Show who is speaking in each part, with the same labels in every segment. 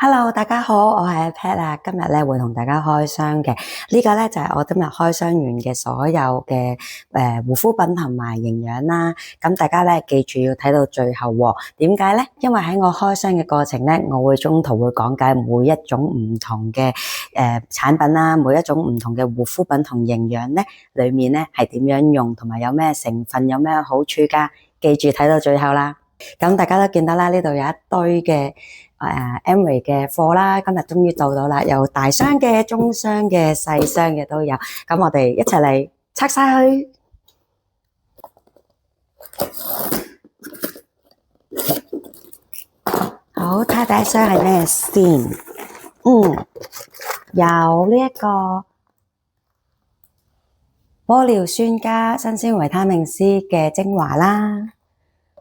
Speaker 1: Hello，大家好，我係阿 Pat 啊，今日咧會同大家開箱嘅呢個咧就係我今日開箱完嘅所有嘅護膚品同埋營養啦。咁大家咧記住要睇到最後喎。點解咧？因為喺我開箱嘅過程咧，我會中途會講解每一種唔同嘅產品啦，每一種唔同嘅護膚品同營養咧，裡面咧係點樣用，同埋有咩成分，有咩好處㗎。記住睇到最後啦。咁大家都見到啦，呢度有一堆嘅Amway 嘅貨啦，今日終於到啦，有大箱嘅、中箱嘅、細箱嘅都有。咁我哋一齊嚟拆晒佢。好，睇下第一箱係咩先？有呢一個玻尿酸加新鮮維他命 C 嘅精華啦。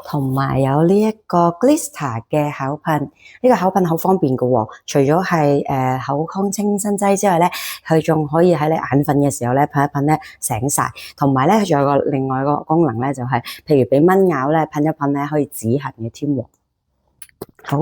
Speaker 1: 同埋有呢一個 Glister 嘅口噴，呢個口噴好方便嘅喎，除咗係口腔清新劑之外咧，佢仲可以喺你眼瞓嘅時候咧噴一噴咧醒晒，同埋咧佢仲有個另外一個功能咧就係，譬如俾蚊咬咧噴一噴咧可以止痕嘅添喎。好，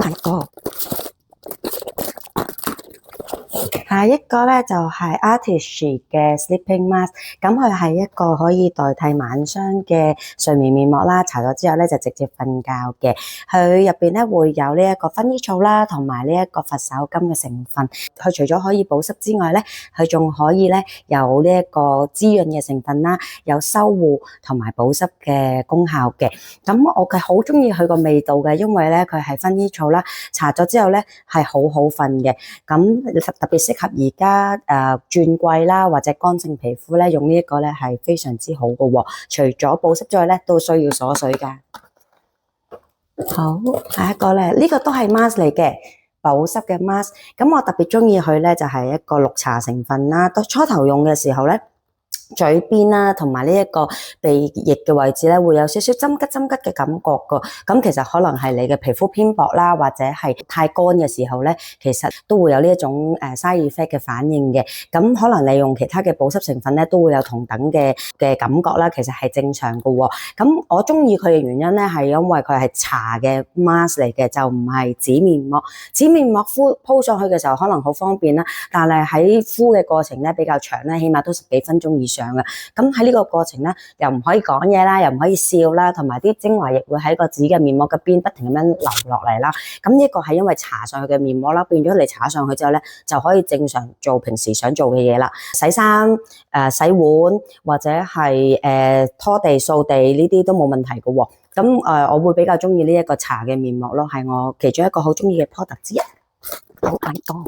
Speaker 1: 下一個咧就係 Artisci 嘅 Sleeping Mask， 咁佢係一個可以代替晚霜嘅睡眠面膜啦，搽咗之後咧就直接瞓覺嘅。佢入邊咧會有呢一個薰衣草啦，同埋呢一個佛手柑嘅成分。佢除咗可以保濕之外咧，佢仲可以咧有呢一個滋潤嘅成分啦，有修護同埋保濕嘅功效嘅。咁我好中意佢個味道嘅，因為咧佢係薰衣草啦，搽咗之後咧係好好瞓嘅。咁特別適合而家轉季啦，或者乾性皮膚咧，用呢一個咧係非常之好嘅喎。除咗保濕之外咧，都需要鎖水㗎。好，下一個咧，呢個都係 mask 嚟嘅，保濕嘅 mask。咁我特別中意佢咧，就係一個綠茶成分啦。到初頭用嘅時候咧，嘴邊啦，同埋呢一個鼻翼嘅位置咧，會有少少針吉嘅感覺噶。咁其實可能係你嘅皮膚偏薄啦，或者係太乾嘅時候咧，其實都會有呢一種side effect 嘅反應嘅。咁可能你用其他嘅保濕成分咧，都會有同等嘅感覺啦。其實係正常噶喎。咁我中意佢嘅原因咧，係因為佢係搽嘅 mask 嚟嘅，就唔係紙面膜。紙面膜鋪上去嘅時候可能好方便啦，但係喺敷嘅過程咧比較長咧，起碼都10幾分鐘以上。咁喺呢個過程咧，又唔可以講嘢啦，又唔可以笑啦，同埋啲精華液會喺個紙嘅面膜嘅邊不停咁樣流落嚟啦。咁呢個係因為搽上去嘅面膜啦，變咗你搽上去之後咧，就可以正常做平時想做嘅嘢啦，洗衫、洗碗或者係拖地、掃地呢啲都冇問題嘅喎。咁我會比較中意呢一個搽嘅面膜咯，係我其中一個好中意嘅 product 之一。好，下一個。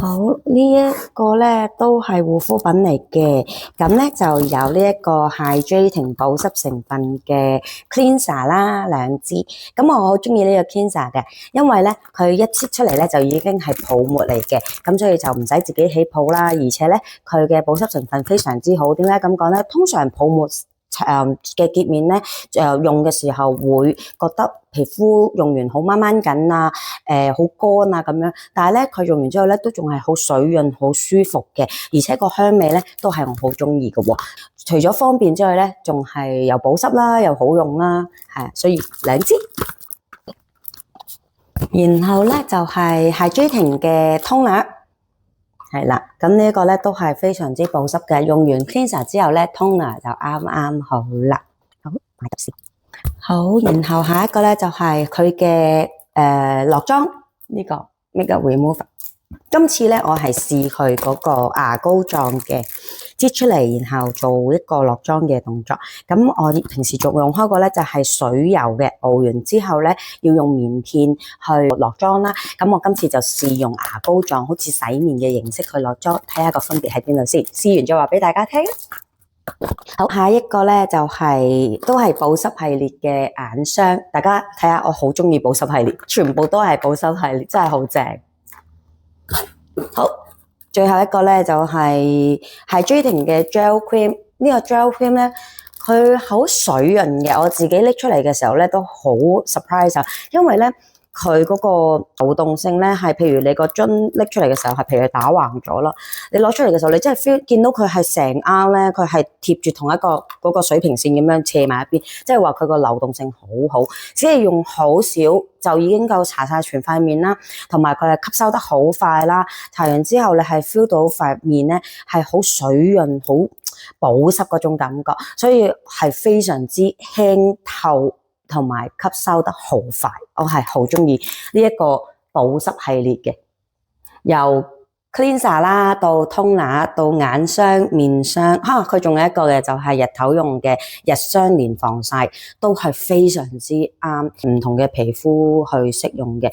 Speaker 1: 好，呢一個咧都係護膚品嚟嘅，咁咧就有呢一個 hydrating 保濕成分嘅 cleanser 啦，2支。咁我好中意呢個 cleanser 嘅，因為咧佢一擠出嚟咧就已經係泡沫嚟嘅，咁所以就唔使自己起泡啦，而且咧佢嘅保濕成分非常之好。點解咁講咧？通常泡沫嘅潔面咧，用嘅時候會覺得皮膚用完好掹掹緊啊，好乾啊咁樣。但係咧，佢用完之後咧，都仲係好水潤、好舒服嘅，而且個香味咧都係我好中意嘅喎。除咗方便之外咧，仲係又保濕啦，又好用啦，係，所以2支。然後咧就係 hydrating 嘅 toner。係啦，咁呢一個咧都係非常之保濕嘅，用完 cleanser 之後咧 toner 就啱啱好啦。好，買先。好，然後下一個咧就係佢嘅落妝呢個 makeup remover。今次咧我係試佢嗰個牙膏狀嘅，擠出嚟然後做一個落妝嘅動作。咁我平時仲用開個咧就係水油嘅，熬完之後咧要用棉片去落妝啦。咁我今次就試用牙膏狀，好似洗面嘅形式去落妝，睇下個分別喺邊度先。試完再話俾大家聽。好，下一個咧就係都係保濕系列嘅眼霜，大家睇下我好中意保濕系列，全部都係保濕系列，真係好正。好，最後一個咧就係 hydrating 嘅 gel cream。呢個 gel cream 咧，佢好水潤嘅，我自己拎出嚟嘅時候咧都好 surprise 啊，因為咧佢嗰個流動性咧係，譬如你個樽拎出嚟嘅時候係，譬如佢打橫咗啦，你攞出嚟嘅時候，你真係 feel 見到佢係成啱咧，佢係貼住同一個嗰個水平線咁樣斜埋一邊，即係話佢個流動性好好，只係用好少就已經夠搽晒全塊面啦，同埋佢係吸收得好快啦，搽完之後你係 feel 到塊面咧係好水潤、好保濕嗰種感覺，所以係非常之輕透。同埋吸收得好快，我係好中意呢一個保濕系列嘅，由 cleanser 啦到 toner 到眼霜、面霜，佢仲有一個嘅就係日頭用嘅日霜連防曬，都係非常之啱唔同嘅皮膚去適用嘅。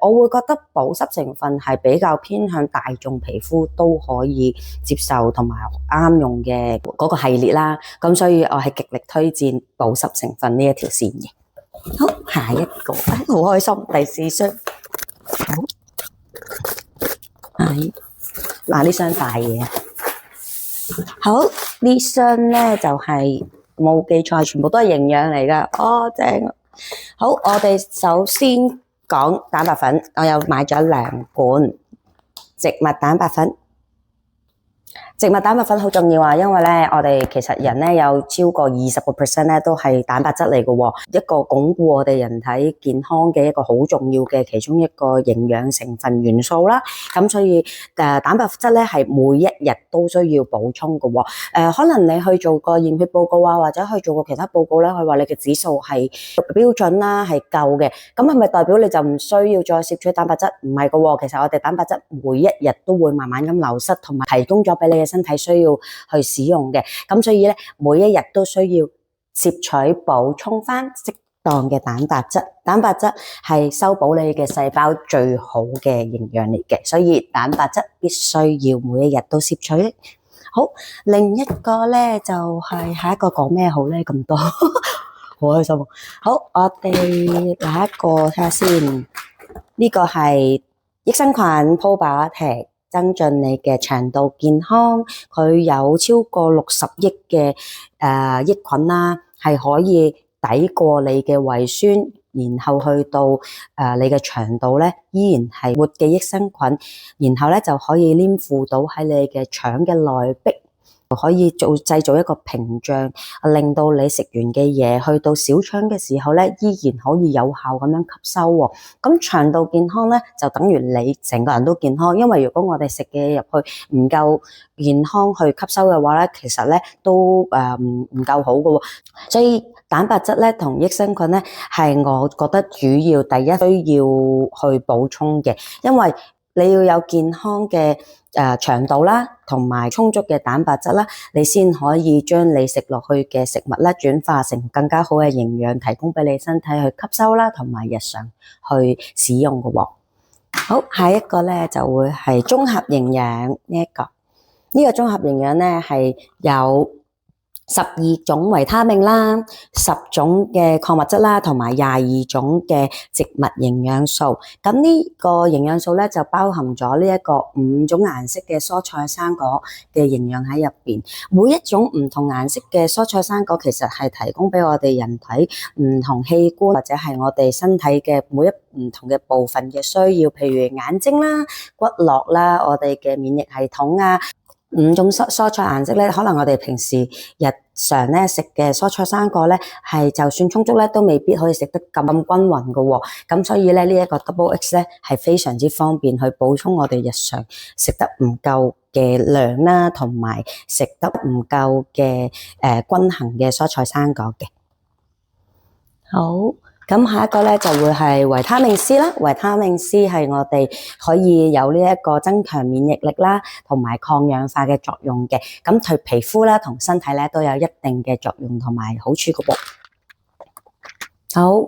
Speaker 1: 我會覺得保濕成分係比較偏向大眾皮膚都可以接受同埋啱用嘅嗰個系列啦。咁所以我係極力推薦保濕成分呢一條線嘅。好，下一個，好開心，第4箱。好。係，嗱呢箱大嘢，好呢箱咧就係冇記錯，全部都係營養嚟噶，哦正啊！好，我哋首先講蛋白粉，我又買咗2罐植物蛋白粉。植物蛋白粉好重要啊，因為咧我哋其實人咧有超過20% 咧都係蛋白質嚟嘅喎，一個鞏固我哋人體健康嘅一個好重要嘅其中一個營養成分元素啦。咁所以蛋白質咧係每一日都需要補充嘅喎。可能你去做個驗血報告啊，或者去做個其他報告咧，佢話你嘅指數係標準啦，係夠嘅。咁係咪代表你就唔需要再攝取蛋白質？唔係嘅喎，其實我哋蛋白質每一日都會慢慢咁流失，同埋提供咗俾你嘅身體需要去使用嘅，咁所以咧每一日都需要攝取補充翻適當嘅蛋白質。蛋白質係修補你嘅細胞最好嘅營養嚟嘅，所以蛋白質必須要每一日都攝取。好，另一個咧就係下一個講咩好咧？咁多，好開心。好，我哋下一個睇下先，呢個係益生菌 Probiotic。增進你嘅腸道健康，佢有超過60億嘅益菌啦，係可以抵過你嘅胃酸，然後去到你嘅腸道咧，依然係活嘅益生菌，然後咧就可以黏附到喺你嘅腸嘅內壁。可以製造一個屏障，令到你食完嘅嘢去到小腸嘅時候咧，依然可以有效咁樣吸收喎。咁腸道健康咧，就等於你成個人都健康。因為如果我哋食嘅嘢入去唔夠健康去吸收嘅話咧，其實咧都唔夠好嘅喎。所以蛋白質咧同益生菌咧係我覺得主要第一需要去補充嘅，因為你要有健康嘅腸道啦，同埋充足嘅蛋白質啦，你先可以將你食落去嘅食物咧轉化成更加好嘅營養，提供俾你身體去吸收啦，同埋日常去使用嘅喎。好，下一個咧就會係綜合營養呢一個。呢個綜合營養咧係有12種維他命啦，10種嘅礦物質啦，同埋22種嘅植物營養素。咁呢個營養素咧就包含咗呢一個5種顏色嘅蔬菜生果嘅營養喺入邊。每一種唔同顏色嘅蔬菜生果其實係提供俾我哋人體唔同器官或者係我哋身體嘅每一唔同嘅部分嘅需要，譬如眼睛啦、骨骼啦、我哋嘅免疫系統啊。5種蔬菜顏色咧，可能我哋平時日常咧食嘅蔬菜生果咧，係就算充足咧，都未必可以食得咁均勻嘅喎。咁所以咧，呢一個 Double X 咧係非常之方便去補充我哋日常食得唔夠嘅量啦，同埋食得唔夠嘅均衡嘅蔬菜生果嘅。好。咁下一個咧就會係維他命 C 啦，維他命 C 係我哋可以有呢一個增強免疫力啦，同埋抗氧化嘅作用嘅。咁對皮膚啦同身體咧都有一定嘅作用同埋好處嘅噃。好，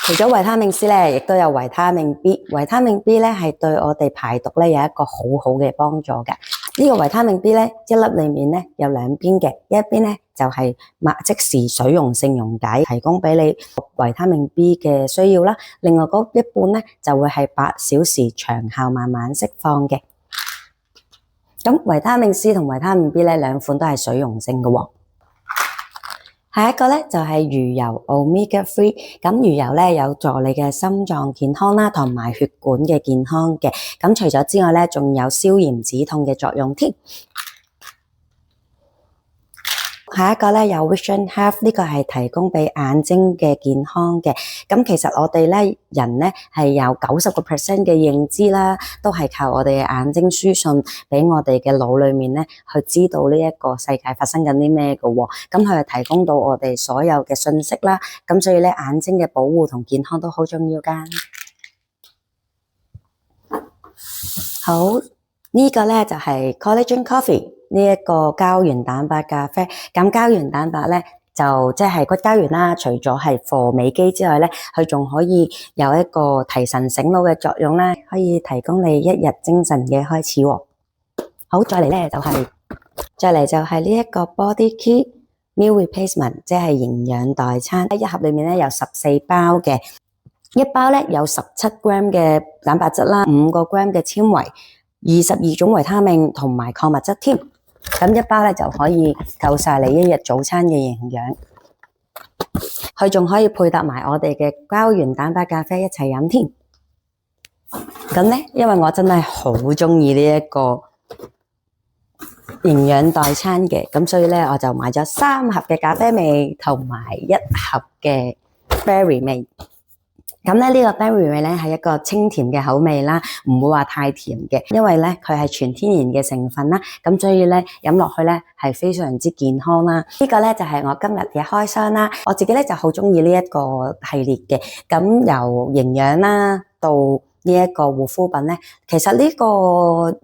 Speaker 1: 除咗維他命 C 咧，亦都有維他命 B。維他命 B 咧係對我哋排毒咧有一個好好嘅幫助嘅。呢個維他命 B 咧，一粒裏面咧有2邊嘅，一邊咧就係即時水溶性溶解，提供俾你維他命 B 嘅需要啦。另外嗰一半咧就會係8小時長效慢慢釋放嘅。咁維他命 C 同維他命 B 咧兩款都係水溶性嘅喎。下一個咧就係魚油 Omega 3，咁魚油咧有助你嘅心臟健康啦，同埋血管嘅健康嘅。咁除咗之外咧，仲有消炎止痛嘅作用添。下一個咧有 Vision Health， 呢個係提供俾眼睛嘅健康嘅。咁其實我哋咧人咧係有90% 嘅認知啦，都係靠我哋嘅眼睛輸信俾我哋嘅腦裏面咧，去知道呢一個世界發生緊啲咩嘅喎。咁佢係提供到我哋所有嘅信息啦。咁所以咧眼睛嘅保護同健康都好重要㗎。好，呢個咧就係 Collagen Coffee。呢一個膠原蛋白咖啡，咁膠原蛋白咧就即係骨膠原啦。除咗係助美肌之外咧，佢仲可以有一個提神醒腦嘅作用啦，可以提供你一日精神嘅開始喎。好，再嚟就係呢一個 Body Key Meal Replacement， 即係營養代餐。一盒裡面咧有14包嘅，一包咧有17 gram 嘅蛋白質啦，5個 gram 嘅纖維，22種維他命同埋礦物質添。咁一包咧就可以夠晒你一日早餐嘅營養，佢仲可以配搭埋我哋嘅膠原蛋白咖啡一齊飲添。咁咧，因為我真係好鍾意呢一個營養代餐嘅，咁所以咧我就買咗3盒嘅咖啡味同埋1盒嘅 berry 味。咁咧呢個 berry 味咧係一個清甜嘅口味啦，唔會話太甜嘅，因為咧佢係全天然嘅成分啦，咁所以咧飲落去咧係非常之健康啦。呢個咧就係我今日嘅開箱啦，我自己咧就好鍾意呢一個系列嘅，咁由營養啦到呢一個護膚品咧，其實呢個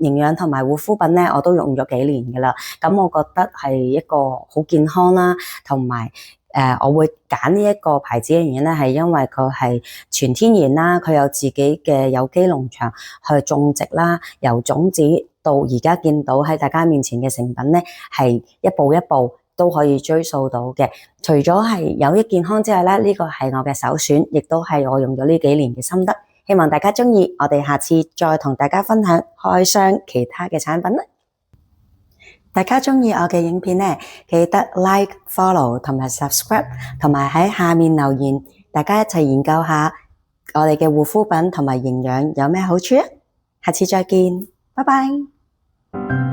Speaker 1: 營養同埋護膚品咧我都用咗幾年㗎喇，咁我覺得係一個好健康啦，同埋我會揀呢一個牌子嘅原因咧，係因為佢係全天然啦，佢有自己嘅有機農場去種植啦，由種子到而家見到喺大家面前嘅成品咧，係一步一步都可以追溯到嘅。除咗係有益健康之外咧，呢個係我嘅首選，亦都係我用咗呢幾年嘅心得。希望大家鍾意，我哋下次再同大家分享開箱其他嘅產品啦。大家鍾意我嘅影片呢，記得 like、follow 同埋 subscribe， 同埋喺下面留言，大家一齊研究下我哋嘅護膚品同埋營養有咩好處啊！下次再見，拜拜。